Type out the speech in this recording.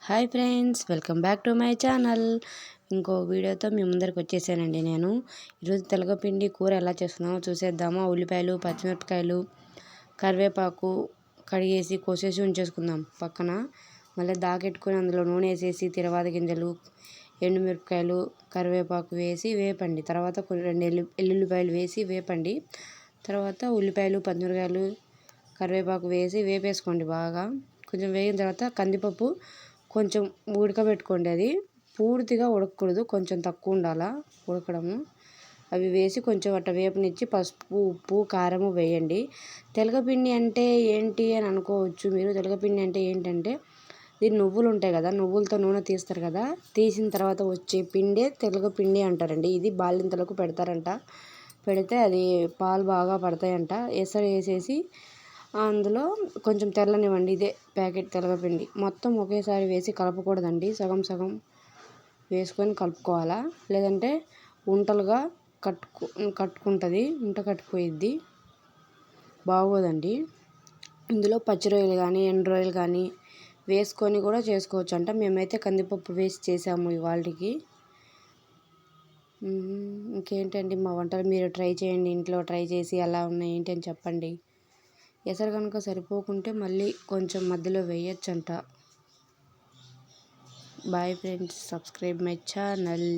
Hi friends, welcome back to my channel. ఇంకో వీడియోతో మీ ముందరికి వచ్చేసానండి. నేను ఈరోజు తెలగపిండి కూర ఎలా చేస్తున్నామో చూసేద్దామా. ఉల్లిపాయలు, పచ్చిమిరపకాయలు, కరివేపాకు కడిగేసి కోసేసి ఉంచేసుకుందాం పక్కన. మళ్ళీ దాకెట్టుకొని అందులో నూనె వేసేసి తిరవాత గింజలు, ఎండుమిరపకాయలు, కరివేపాకు వేసి వేపండి. తర్వాత రెండు ఎల్లుల్లిపాయలు వేసి వేపండి. తర్వాత ఉల్లిపాయలు, పచ్చిమిరపకాయలు, కరివేపాకు వేసి వేపేసుకోండి బాగా. కొంచెం వేగిన తర్వాత కందిపప్పు కొంచెం ఉడకబెట్టుకోండి. అది పూర్తిగా ఉడకకూడదు, కొంచెం తక్కువ ఉండాలా ఉడకడము. అవి వేసి కొంచెం అట్ట వేపనిచ్చి పసుపు, ఉప్పు, కారము వేయండి. తెలగపిండి అంటే ఏంటి అని అనుకోవచ్చు మీరు. తెలగపిండి అంటే ఏంటంటే దీని నువ్వులు ఉంటాయి కదా, నువ్వులతో నూనె తీస్తారు కదా, తీసిన తర్వాత వచ్చే పిండే తెలగపిండి అంటారండి. ఇది బాలింతలకు పెడతారంట. పెడితే అది పాలు బాగా పడతాయంట. ఎసరు వేసేసి అందులో కొంచెం తెల్లనివ్వండి. ఇదే ప్యాకెట్ తెలగపిండి మొత్తం ఒకేసారి వేసి కలపకూడదండి. సగం సగం వేసుకొని కలుపుకోవాలా, లేదంటే ఉంటలుగా కట్టుకుంటుంది, ఉంట కట్టుకుపోయిద్ది, బాగోదండి. ఇందులో పచ్చి రొయ్యలు కానీ ఎండు రొయ్యలు కానీ వేసుకొని కూడా చేసుకోవచ్చు అంట. మేమైతే కందిపప్పు వేసి చేసాము ఇవాళకి. ఇంకేంటండి మా వంటలు మీరు ట్రై చేయండి, ఇంట్లో ట్రై చేసి ఎలా ఉన్నాయి ఏంటి అని చెప్పండి. ఎసరు కనుక సరిపోకుంటే మళ్ళీ కొంచెం మధ్యలో వేయచ్చంట. Bye friends, subscribe my channel.